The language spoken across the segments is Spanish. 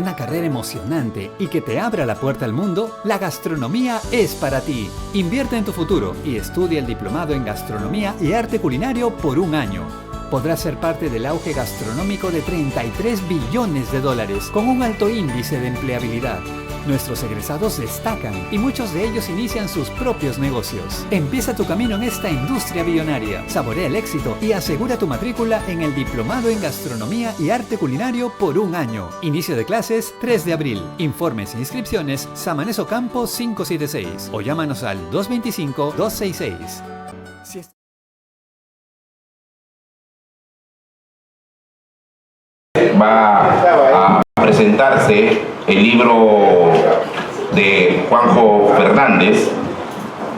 una carrera emocionante y que te abra la puerta al mundo, la gastronomía es para ti. Invierte en tu futuro y estudia el diplomado en gastronomía y arte culinario por un año. Podrás ser parte del auge gastronómico de 33 billones de dólares con un alto índice de empleabilidad. Nuestros egresados destacan y muchos de ellos inician sus propios negocios. Empieza tu camino en esta industria billonaria. Saborea el éxito y asegura tu matrícula en el Diplomado en Gastronomía y Arte Culinario por un año. Inicio de clases 3 de abril. Informes e inscripciones Samanes Ocampo 576 o llámanos al 225-266. Va a presentarse el libro de Juanjo Fernández,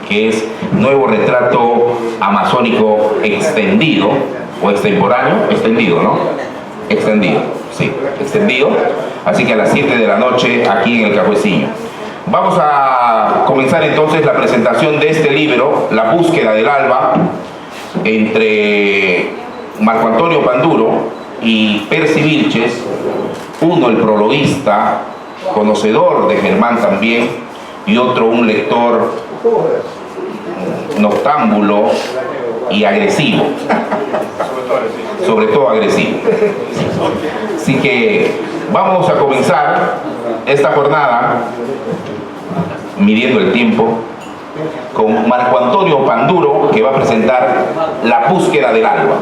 que es Nuevo Retrato Amazónico Extendido, o extemporáneo, extendido, ¿no? Extendido, sí, extendido. Así que a las 7 de la noche aquí en el Cafecillo. Vamos a comenzar entonces la presentación de este libro, La Búsqueda del Alba, entre Marco Antonio Panduro y Percy Vilches, uno el prologuista, conocedor de Germán también, y otro un lector noctámbulo y agresivo, sobre todo agresivo. Así que vamos a comenzar esta jornada, midiendo el tiempo, con Marco Antonio Panduro, que va a presentar La Búsqueda del Alba.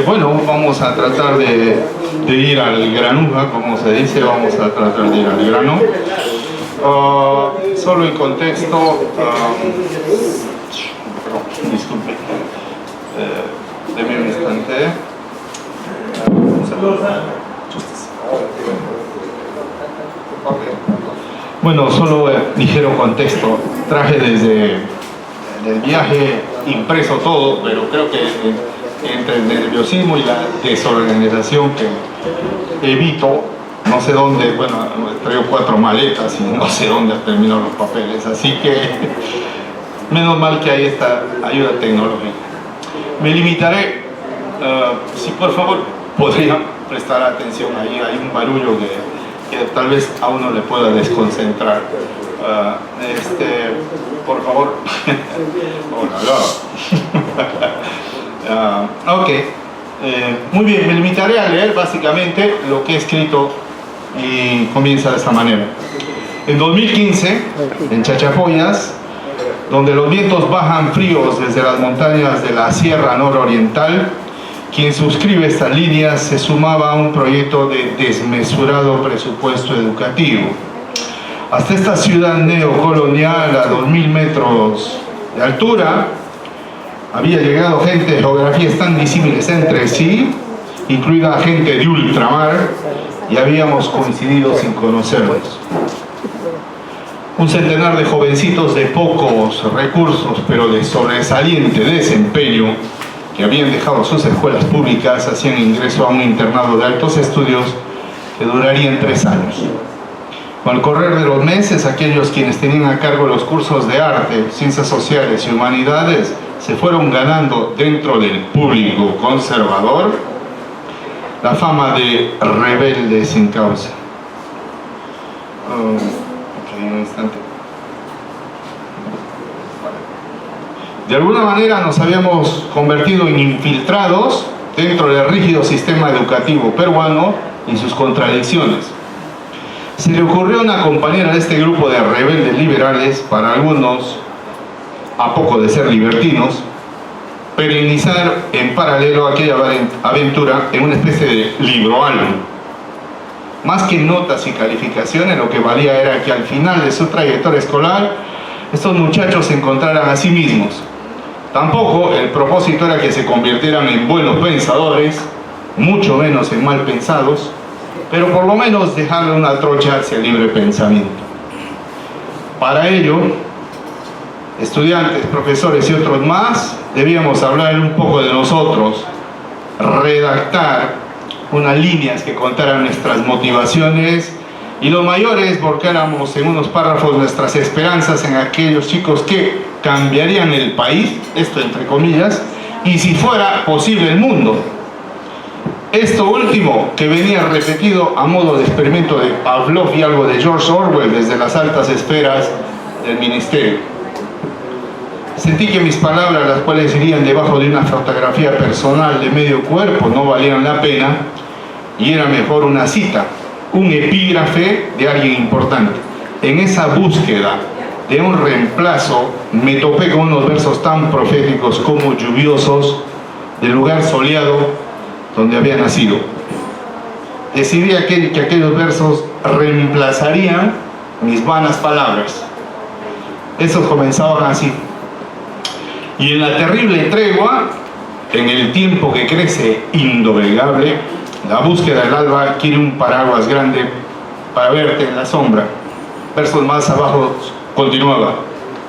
Bueno, vamos a tratar de ir al granuja, como se dice, vamos a tratar de ir al grano. Solo en contexto, disculpe, deme un instante. Bueno, solo ligero contexto, traje desde el viaje impreso todo, pero creo que entre el nerviosismo y la desorganización que evito, no sé dónde, bueno, traigo 4 maletas y no sé dónde termino los papeles, así que menos mal que hay esta ayuda tecnológica. Me limitaré, si por favor podría prestar atención, ahí hay un barullo que tal vez a uno le pueda desconcentrar. Por favor. Hola. Ok, muy bien, me limitaré a leer básicamente lo que he escrito y comienza de esta manera. En 2015, en Chachapoyas, donde los vientos bajan fríos desde las montañas de la Sierra Nororiental, quien suscribe estas líneas se sumaba a un proyecto de desmesurado presupuesto educativo. Hasta esta ciudad neocolonial a 2000 metros de altura, había llegado gente de geografías tan disímiles entre sí, incluida gente de ultramar, y habíamos coincidido sin conocernos. Un centenar de jovencitos de pocos recursos, pero de sobresaliente desempeño, que habían dejado sus escuelas públicas, hacían ingreso a un internado de altos estudios que durarían 3 años. Con el correr de los meses, aquellos quienes tenían a cargo los cursos de arte, ciencias sociales y humanidades se fueron ganando dentro del público conservador la fama de rebeldes sin causa. Un instante. De alguna manera nos habíamos convertido en infiltrados dentro del rígido sistema educativo peruano y sus contradicciones. Se le ocurrió a una compañera de este grupo de rebeldes liberales, para algunos a poco de ser libertinos, perennizar en paralelo aquella aventura en una especie de libro-álbum. Más que notas y calificaciones, lo que valía era que al final de su trayectoria escolar estos muchachos se encontraran a sí mismos. Tampoco el propósito era que se convirtieran en buenos pensadores, mucho menos en mal pensados, pero por lo menos dejarle una trocha hacia el libre pensamiento. Para ello, estudiantes, profesores y otros más, debíamos hablar un poco de nosotros, redactar unas líneas que contaran nuestras motivaciones, y los mayores volcáramos en unos párrafos nuestras esperanzas en aquellos chicos que cambiarían el país, esto entre comillas, y si fuera posible el mundo. Esto último, que venía repetido a modo de experimento de Pavlov y algo de George Orwell desde las altas esferas del ministerio. Sentí que mis palabras, las cuales irían debajo de una fotografía personal de medio cuerpo, no valían la pena, y era mejor una cita, un epígrafe de alguien importante. En esa búsqueda de un reemplazo, me topé con unos versos tan proféticos como lluviosos del lugar soleado donde había nacido. Decidí que aquellos versos reemplazarían mis vanas palabras. Esos comenzaban así: y en la terrible tregua, en el tiempo que crece indoblegable, la búsqueda del alba quiere un paraguas grande para verte en la sombra. Versos más abajo continuaba: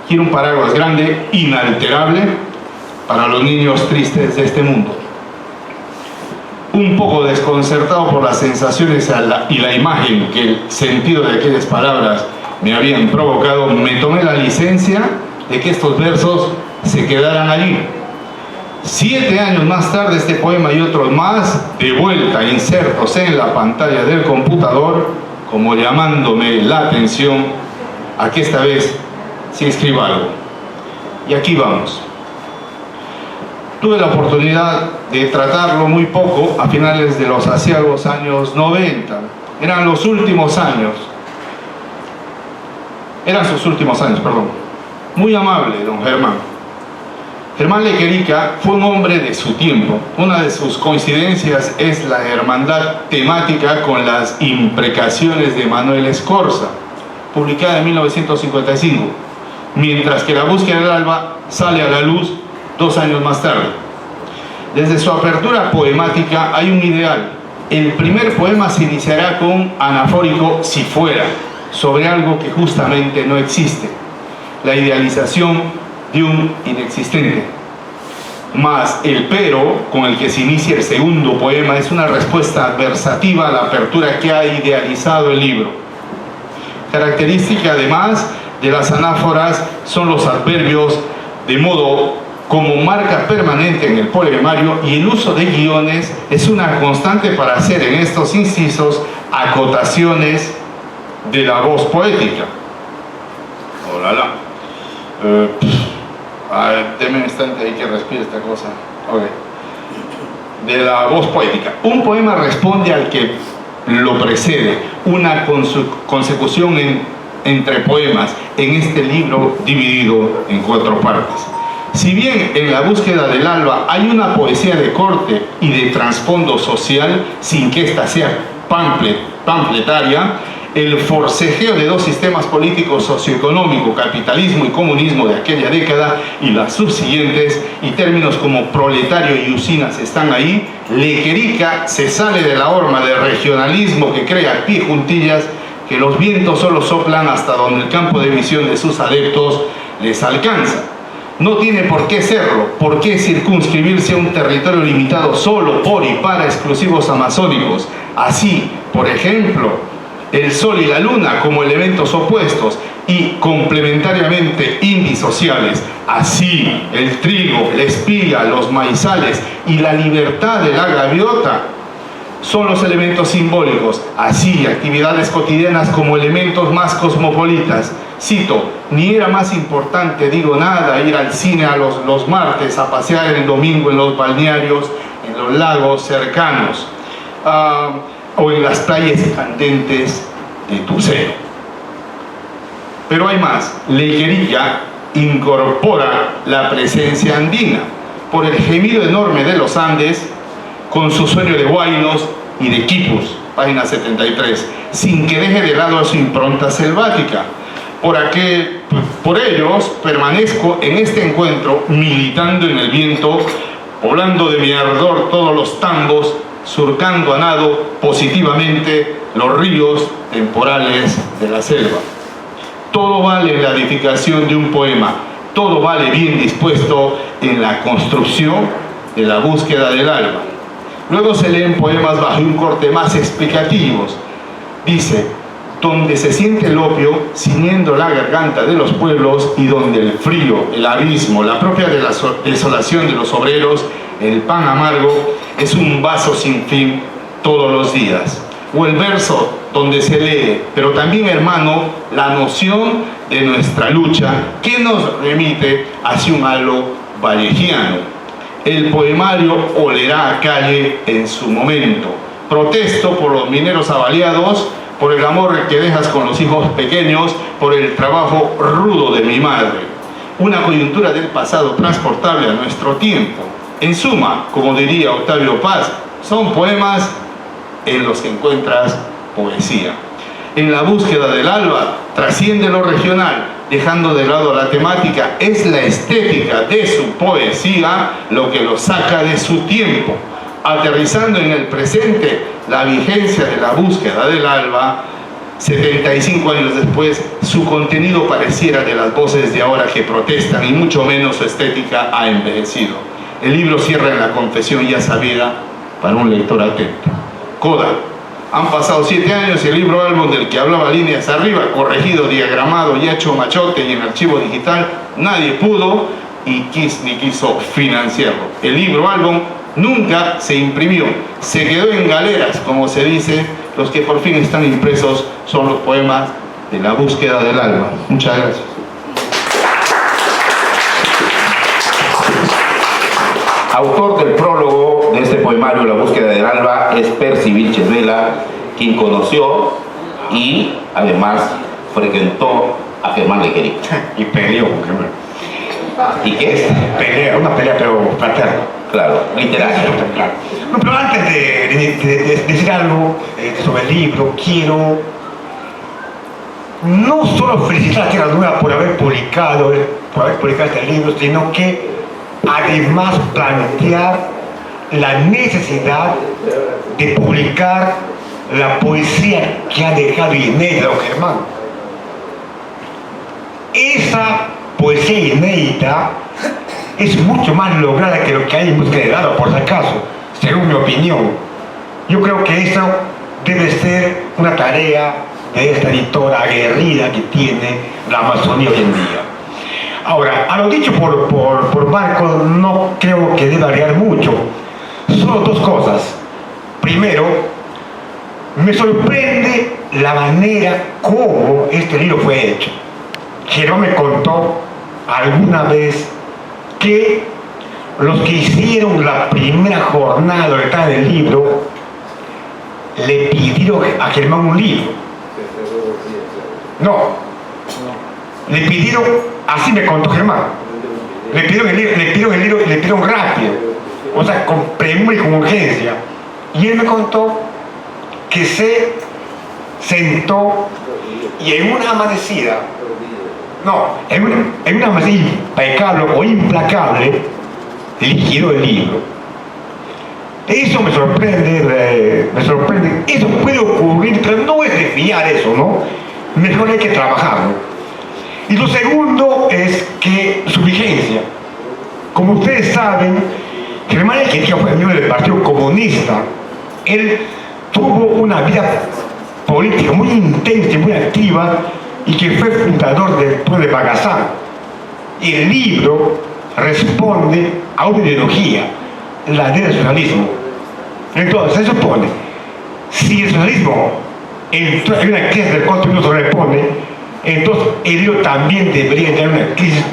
quiere un paraguas grande, inalterable, para los niños tristes de este mundo. Un poco desconcertado por las sensaciones y la imagen que el sentido de aquellas palabras me habían provocado, me tomé la licencia de que estos versos se quedaran allí. 7 años más tarde, este poema y otros más, de vuelta insertos en la pantalla del computador, como llamándome la atención a que esta vez sí escribo algo. Y aquí vamos. Tuve la oportunidad de tratarlo muy poco a finales de los aciagos años 90. Eran sus últimos años, perdón. Muy amable, don Germán. Germán Lequerica fue un hombre de su tiempo. Una de sus coincidencias es la hermandad temática con las imprecaciones de Manuel Escorza, publicada en 1955, mientras que La búsqueda del alba sale a la luz 2 años más tarde. Desde su apertura poemática hay un ideal. El primer poema se iniciará con un anafórico "si fuera", sobre algo que justamente no existe, la idealización de un inexistente. Mas el pero con el que se inicia el segundo poema es una respuesta adversativa a la apertura que ha idealizado el libro. Característica además de las anáforas son los adverbios, de modo como marca permanente en el poemario, y el uso de guiones es una constante para hacer en estos incisos acotaciones de la voz poética. Deme un instante ahí que respire esta cosa. Okay. De la voz poética. Un poema responde al que lo precede, una consecución entre poemas, en este libro dividido en 4 partes. Si bien en La búsqueda del alba hay una poesía de corte y de trasfondo social, sin que ésta sea pampletaria, el forcejeo de 2 sistemas políticos socioeconómico, capitalismo y comunismo de aquella década y las subsiguientes, y términos como proletario y usinas están ahí, Lequerica se sale de la horma de regionalismo que crea a pie juntillas que los vientos solo soplan hasta donde el campo de visión de sus adeptos les alcanza. No tiene por qué serlo, por qué circunscribirse a un territorio limitado solo por y para exclusivos amazónicos. Así, por ejemplo, el sol y la luna como elementos opuestos y complementariamente indisociables. Así, el trigo, la espiga, los maizales y la libertad de la gaviota son los elementos simbólicos. Así, actividades cotidianas como elementos más cosmopolitas. Cito: ni era más importante, digo nada, ir al cine a los martes, a pasear el domingo en los balnearios, en los lagos cercanos, o en las playas candentes de Tucero. Pero hay más. Lequerica incorpora la presencia andina por el gemido enorme de los Andes, con su sueño de huaynos y de quipus, página 73, sin que deje de lado a su impronta selvática. Por ellos permanezco en este encuentro, militando en el viento, poblando de mi ardor todos los tambos, surcando a nado positivamente los ríos temporales de la selva. Todo vale en la edificación de un poema, todo vale bien dispuesto en la construcción de La búsqueda del alba. Luego se leen poemas bajo un corte más explicativos. Dice: donde se siente el opio ciñendo la garganta de los pueblos, y donde el frío, el abismo, la propia desolación de los obreros, el pan amargo es un vaso sin fin todos los días. O el verso donde se lee, pero también, hermano, la noción de nuestra lucha que nos remite hacia un halo vallejiano. El poemario Olerá a calle en su momento. Protesto por los mineros avaliados, por el amor que dejas con los hijos pequeños, por el trabajo rudo de mi madre. Una coyuntura del pasado transportable a nuestro tiempo. En suma, como diría Octavio Paz, son poemas en los que encuentras poesía. En la búsqueda del alba trasciende lo regional, dejando de lado la temática. Es la estética de su poesía lo que lo saca de su tiempo. Aterrizando en el presente, la vigencia de la búsqueda del alba, 75 años después, su contenido pareciera de las voces de ahora que protestan, y mucho menos su estética ha envejecido. El libro cierra en la confesión ya sabida para un lector atento. Coda. Han pasado 7 años y el libro álbum del que hablaba líneas arriba, corregido, diagramado y hecho machote y en archivo digital, nadie pudo ni quiso financiarlo. El libro álbum nunca se imprimió, se quedó en galeras, como se dice. Los que por fin están impresos son los poemas de la búsqueda del alba. Muchas gracias. Autor del prólogo de este poemario, La búsqueda del alba, es Percy Vilches Vela, quien conoció y además frecuentó a Germán Lequerica. Y peleó con Germán. ¿Y qué es? Pelea, una pelea pero fraterna. Claro, literario. Claro. No, pero antes de decir algo sobre el libro, quiero no solo felicitar a Tierra Nueva por haber publicado este libro, sino que además plantear la necesidad de publicar la poesía que ha dejado inédita don Germán. Esa poesía inédita es mucho más lograda que lo que hay en Búsqueda del Alba, por si acaso, según mi opinión. Yo creo que eso debe ser una tarea de esta editora aguerrida que tiene la Amazonía hoy en día. Ahora, a lo dicho por Marco, no creo que deba variar mucho. Solo dos cosas. Primero, me sorprende la manera como este libro fue hecho. Germán me contó alguna vez que los que hicieron la primera jornada de estar en el libro le pidieron a Germán un libro. No, le pidieron, así me contó Germán, le pidieron el libro, le pidieron rápido, o sea, con premura y con urgencia. Y él me contó que se sentó y en una amanecida, en una amanecida impecable o implacable, liquidó el libro. Eso me sorprende, eso puede ocurrir, pero no es de fiar eso, ¿no? Mejor hay que trabajarlo. Y lo segundo es que su vigencia. Como ustedes saben, Germán Lequerica fue miembro del Partido Comunista. Él tuvo una vida política muy intensa y muy activa, y que fue fundador del pueblo de Bagazán. Y el libro responde a una ideología, la del socialismo. Entonces se supone, si el socialismo en una crisis del cual no se repone, entonces el libro también debería tener una crisis,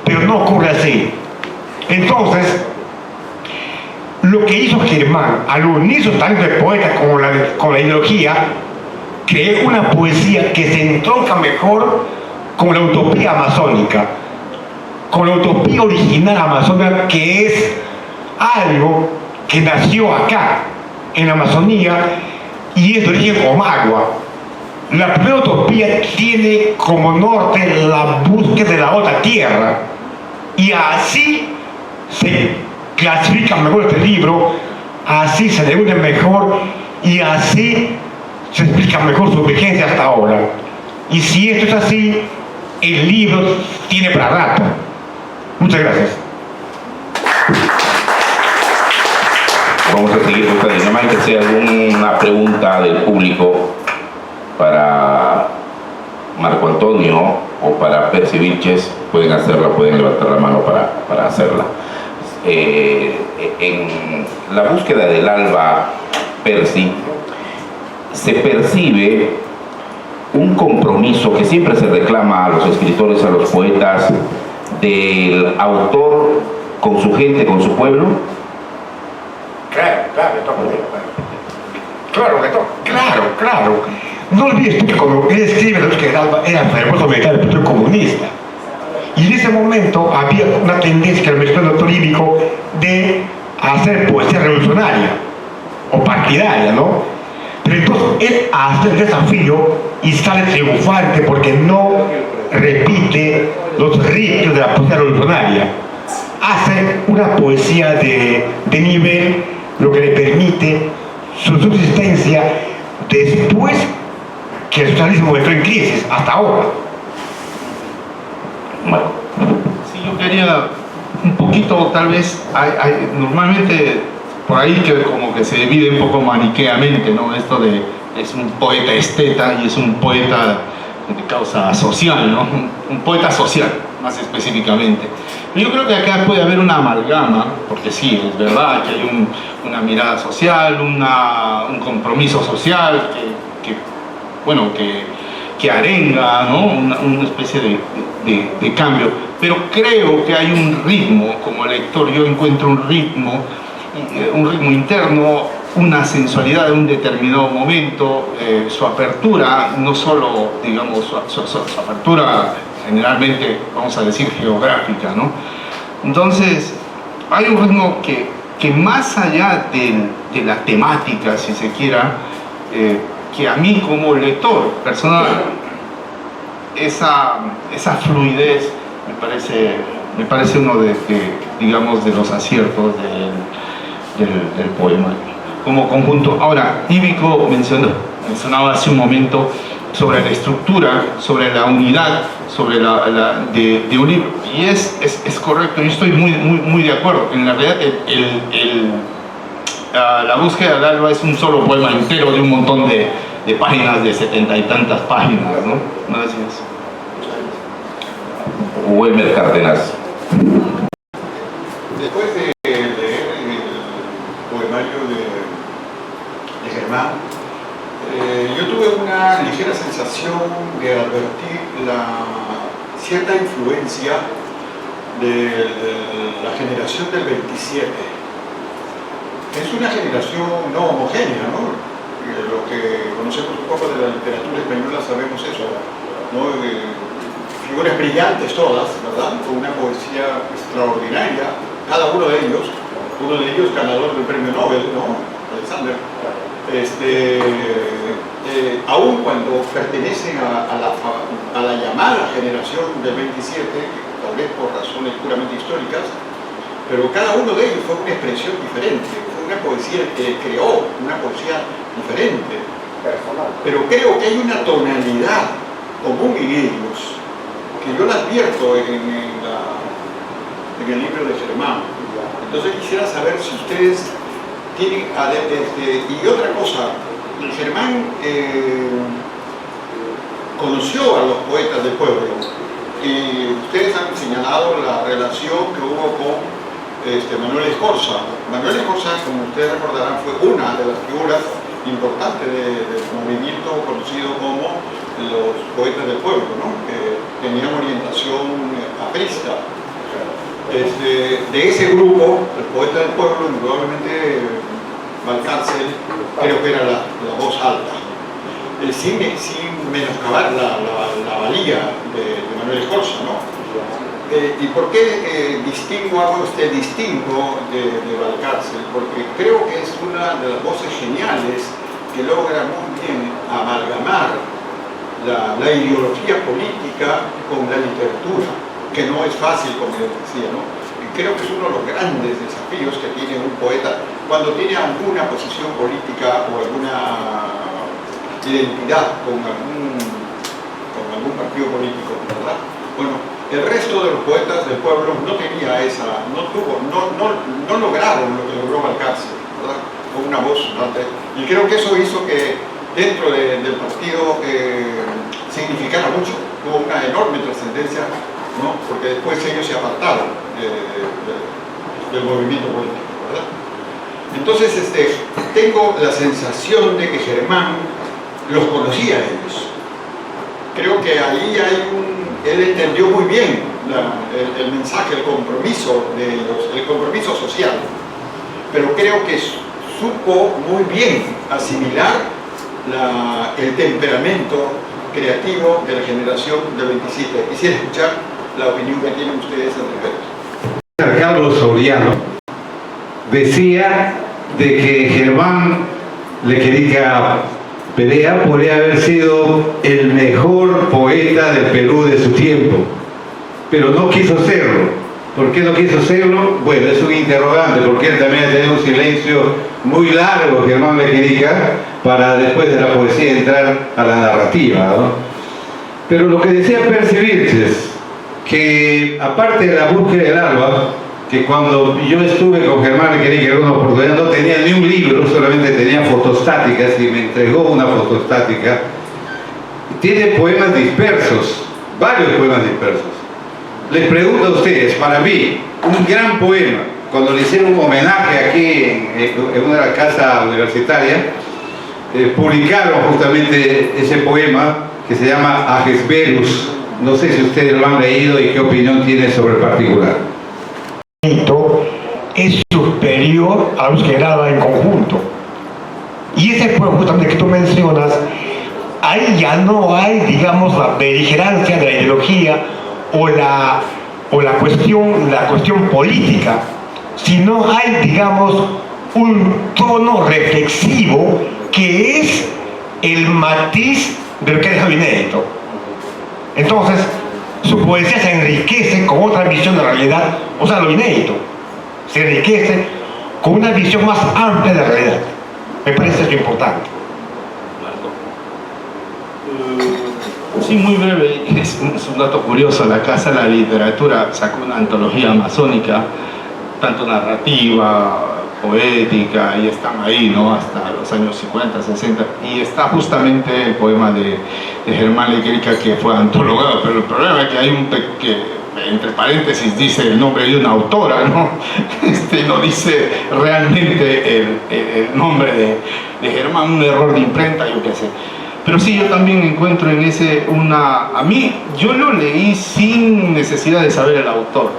pero no ocurre así. Entonces, lo que hizo Germán, al unirse tanto de poeta con la ideología, creó una poesía que se entronca mejor con la utopía amazónica, con la utopía original amazónica, que es algo que nació acá, en la Amazonía, y es de origen omagua. La primera utopía tiene como norte la búsqueda de la otra tierra, y así se clasifica mejor este libro, así se le une mejor, y así se explica mejor su vigencia hasta ahora. Y si esto es así, el libro tiene para rato. Muchas gracias. Vamos a seguir con esta dinámica. Si hay alguna pregunta del público para Marco Antonio o para Percy Vilches, pueden hacerla, pueden levantar la mano para hacerla. en la búsqueda del alba Percy se percibe un compromiso que siempre se reclama a los escritores, a los poetas, del autor con su gente, con su pueblo. Claro. No olvides que cuando él escribe la búsqueda del alba era fervoroso militar del Partido Comunista. Y en ese momento había una tendencia que el mexicano lírico de hacer poesía revolucionaria o partidaria, ¿no? Pero entonces él hace el desafío y sale triunfante porque no repite los ritmos de la poesía revolucionaria. Hace una poesía de nivel, lo que le permite su subsistencia después que el socialismo entró en crisis, hasta ahora. Sí, yo quería un poquito, tal vez, normalmente por ahí que como que se divide un poco maniqueamente, ¿no? Esto de es un poeta esteta y es un poeta de causa social, ¿no? Un poeta social, más específicamente. Pero yo creo que acá puede haber una amalgama, porque sí, es verdad que hay una mirada social, un compromiso social que arenga, ¿no? Una especie de cambio. Pero creo que hay un ritmo, como lector yo encuentro un ritmo interno, una sensualidad de un determinado momento, su apertura, no solo, digamos, su apertura generalmente, vamos a decir, geográfica, ¿no? Entonces, hay un ritmo que más allá de la temática, si se quiera, que a mí como lector personal, esa fluidez me parece uno digamos, de los aciertos del poema como conjunto. Ahora, Ivico mencionaba hace un momento sobre la estructura, sobre la unidad, sobre de un libro, y es correcto, yo estoy muy de acuerdo. En la realidad la búsqueda del alba es un solo poema entero de un montón de páginas, de 70 y tantas páginas, ¿no? Gracias. Wilmer Cárdenas. Después de leer el poemario de Germán, yo tuve una ligera sensación de advertir cierta influencia de la generación del 27. Es una generación no homogénea, ¿no? Lo que conocemos un poco de la literatura española sabemos eso, ¿no? Figuras brillantes todas, ¿verdad? Con una poesía extraordinaria, cada uno de ellos ganador del premio Nobel, ¿no? Alexander. Aún cuando pertenecen a la llamada generación del 27, tal vez por razones puramente históricas, pero cada uno de ellos fue una expresión diferente, fue una poesía que creó, una poesía diferente. Pero creo que hay una tonalidad común en ellos, que yo la advierto en el libro de Germán. Entonces quisiera saber si ustedes tienen... y otra cosa, Germán conoció a los poetas del pueblo. Y ustedes han señalado la relación que hubo con Manuel Escorza. Manuel Escorza, como ustedes recordarán, fue una de las figuras importantes del movimiento conocido como los poetas del pueblo, ¿no? Que tenían orientación aprista. De ese grupo, el poeta del pueblo, indudablemente Valcárcel, creo que era la voz alta. Sin menoscabar la valía de Manuel Escorza, ¿no? ¿Y por qué hago este distingo de Valcárcel? Porque creo que es una de las voces geniales que logra muy bien amalgamar la ideología política con la literatura, que no es fácil, como les decía, ¿no? Y creo que es uno de los grandes desafíos que tiene un poeta cuando tiene alguna posición política o alguna identidad con algún partido político, ¿verdad? Bueno, el resto de los poetas del pueblo no tenía no lograron lo que logró Valcárcel, ¿verdad? Con una voz alta. Y creo que eso hizo que dentro del partido significara mucho, tuvo una enorme trascendencia, ¿no? Porque después ellos se apartaron del movimiento político, ¿verdad? Entonces, tengo la sensación de que Germán los conocía a ellos. Creo que ahí él entendió muy bien el mensaje, el compromiso de ellos, el compromiso social. Pero creo que supo muy bien asimilar el temperamento creativo de la generación del 27. Quisiera escuchar la opinión que tienen ustedes al respecto. Carlos Soriano decía de que Germán Lequerica Perea podría haber sido el mejor poeta del Perú de su tiempo, pero no quiso serlo. ¿Por qué no quiso serlo? Bueno, es un interrogante, porque él también ha tenido un silencio muy largo, Germán Lequerica, para después de la poesía entrar a la narrativa, ¿no? Pero lo que decía Percy Vilches, que aparte de la búsqueda del alba, que cuando yo estuve con Germán Lequerica en una oportunidad no tenía ni un libro, solamente tenía fotostáticas y me entregó una fotostática, tiene poemas dispersos, varios poemas dispersos. Les pregunto a ustedes, para mí, un gran poema, cuando le hicieron un homenaje aquí en una casa universitaria, publicaron justamente ese poema que se llama Agesberus. No sé si ustedes lo han leído y qué opinión tienen sobre el particular. Es superior a los que graba en conjunto. Y ese poema justamente que tú mencionas, ahí ya no hay, digamos, la beligerancia de la ideología o la cuestión política, sino hay, digamos, un tono reflexivo que es el matiz de lo que es lo inédito. Entonces, su poesía se enriquece con otra visión de la realidad, o sea, lo inédito, se enriquece con una visión más amplia de la realidad. Me parece eso importante. Sí, muy breve, es un dato curioso. La Casa de la Literatura sacó una antología amazónica, tanto narrativa, poética, y están ahí, ¿no? Hasta los años 50, 60, y está justamente el poema de Germán Lequerica que fue antologado, pero el problema es que hay que entre paréntesis dice el nombre de una autora, ¿no? No dice realmente el nombre de Germán, un error de imprenta, yo qué sé. Pero sí, yo también encuentro en ese a mí, yo lo leí sin necesidad de saber el autor.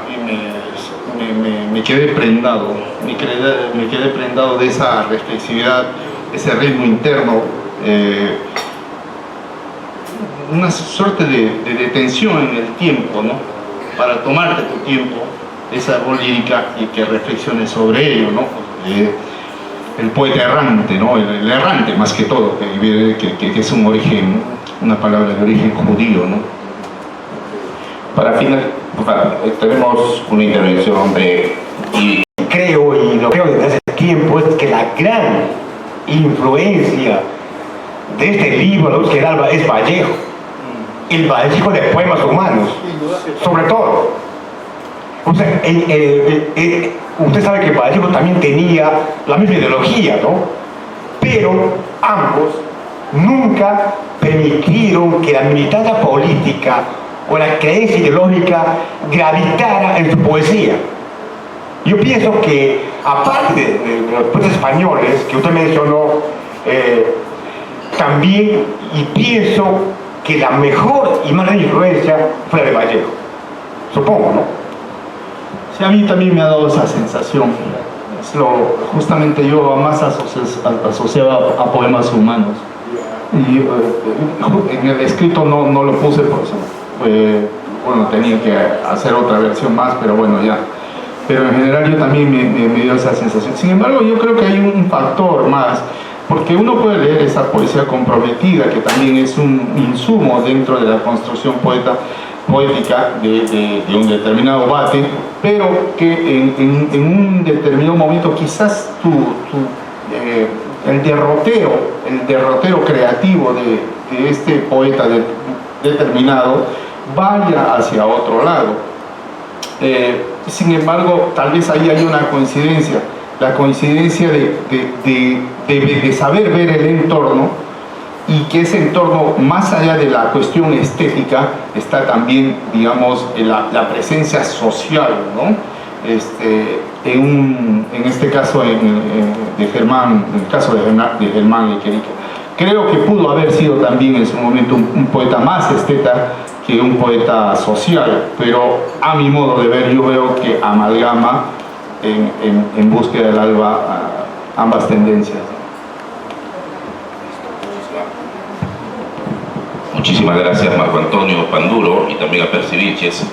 Y me quedé prendado, me quedé prendado de esa reflexividad, ese ritmo interno, una suerte de detención en el tiempo, ¿no? Para tomarte tu tiempo, esa voz lírica y que reflexiones sobre ello, ¿no? El poeta errante, ¿no? El errante más que todo, que es un origen, una palabra de origen judío, ¿no? Tenemos una intervención Creo, y lo creo desde hace tiempo, es que la gran influencia de este libro, La búsqueda del alba, es Vallejo. El Vallejo de poemas humanos, sobre todo. O sea, usted sabe que Vallejo también tenía la misma ideología, ¿no? Pero ambos nunca permitieron que la militancia política o la creencia ideológica gravitara en su poesía. Yo pienso que, aparte de los poetas españoles que usted mencionó, también, y pienso que la mejor y más grande influencia fue la de Vallejo. Supongo, ¿no? Sí, a mí también me ha dado esa sensación. Justamente yo más asociaba a poemas humanos. Y en el escrito no lo puse por eso. Bueno, tenía que hacer otra versión más, pero bueno, ya. Pero en general yo también me dio esa sensación. Sin embargo, yo creo que hay un factor más, porque uno puede leer esa poesía comprometida, que también es un insumo dentro de la construcción poética de un determinado bate, pero que en un determinado momento quizás el derrotero creativo de este poeta determinado vaya hacia otro lado. Sin embargo, tal vez ahí hay una coincidencia, la coincidencia de saber ver el entorno, y que ese entorno, más allá de la cuestión estética, está también, digamos, la presencia social, ¿no? en este caso de Germán, en el caso de Germán Lequerica. Creo que pudo haber sido también en su momento un poeta más esteta que un poeta social, pero a mi modo de ver yo veo que amalgama en búsqueda del alba ambas tendencias. Muchísimas gracias, Marco Antonio Panduro, y también a Percy Vilches.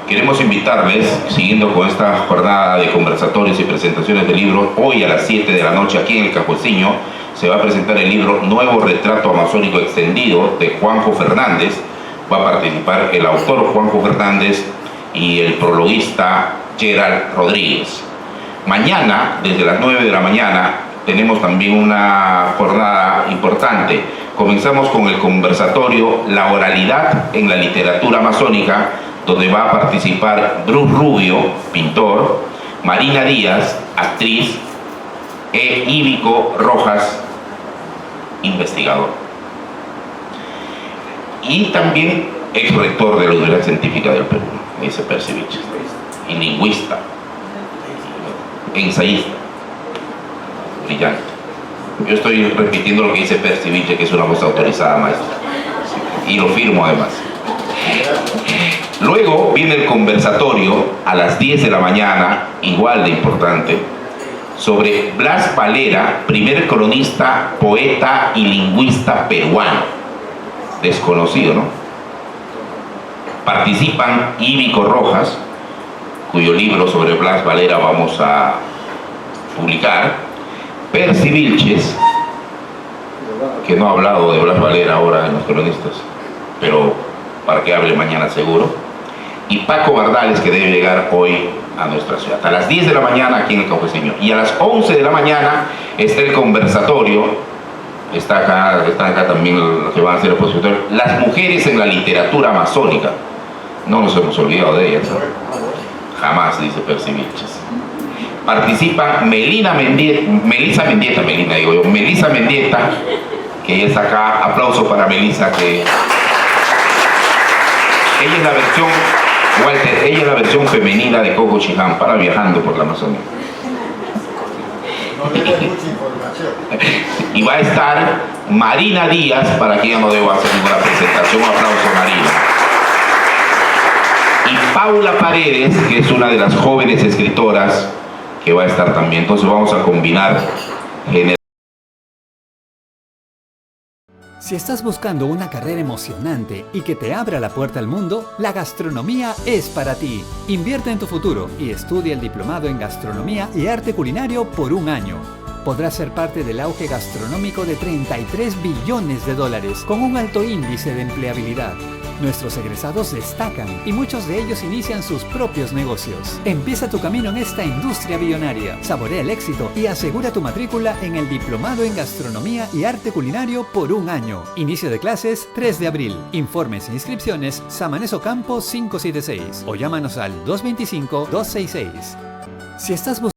Queremos invitarles, siguiendo con esta jornada de conversatorios y presentaciones de libros, hoy a las 7 de la noche aquí en el Cajociño se va a presentar el libro Nuevo Retrato Amazónico Extendido de Juanjo Fernández. Va a participar el autor Juanjo Fernández y el prologuista Gerald Rodríguez. Mañana, desde las 9 de la mañana, tenemos también una jornada importante. Comenzamos con el conversatorio La oralidad en la literatura amazónica, donde va a participar Bruce Rubio, pintor, Marina Díaz, actriz, e Ívico Rojas, investigador. Y también ex rector de la Universidad Científica del Perú, dice Percy Vilches, y lingüista, ensayista, brillante. Yo estoy repitiendo lo que dice Percy Vilches, que es una voz autorizada maestra, y lo firmo además. Luego viene el conversatorio a las 10 de la mañana, igual de importante, sobre Blas Valera, primer cronista, poeta y lingüista peruano. Desconocido, ¿no? Participan Ívico Rojas, cuyo libro sobre Blas Valera vamos a publicar, Percy Vilches, que no ha hablado de Blas Valera ahora en los cronistas, pero para que hable mañana seguro, y Paco Bardales, que debe llegar hoy a nuestra ciudad. A las 10 de la mañana aquí en el Cajociño. Y a las 11 de la mañana está el conversatorio, están acá también los que van a ser expositores, las mujeres en la literatura amazónica. No nos hemos olvidado de ellas, ¿no? Jamás, dice Percy Vilches. Participa Melissa Mendieta, que ella está acá. Aplauso para Melissa, que ella es la versión, Walter, ella es la versión femenina de Coco Chiján para Viajando por la Amazonía. No le doy mucha información. Y va a estar Marina Díaz, para quien no debo hacer ninguna presentación. Un aplauso, Marina. Y Paula Paredes, que es una de las jóvenes escritoras que va a estar también. Entonces vamos a combinar Si estás buscando una carrera emocionante y que te abra la puerta al mundo, la gastronomía es para ti. Invierte en tu futuro y estudia el diplomado en gastronomía y arte culinario por un año. Podrás ser parte del auge gastronómico de $33 billones, con un alto índice de empleabilidad. Nuestros egresados destacan y muchos de ellos inician sus propios negocios. Empieza tu camino en esta industria billonaria. Saborea el éxito y asegura tu matrícula en el Diplomado en Gastronomía y Arte Culinario por un año. Inicio de clases 3 de abril. Informes e inscripciones Samanes Ocampo 576 o llámanos al 225-266. Si estás buscando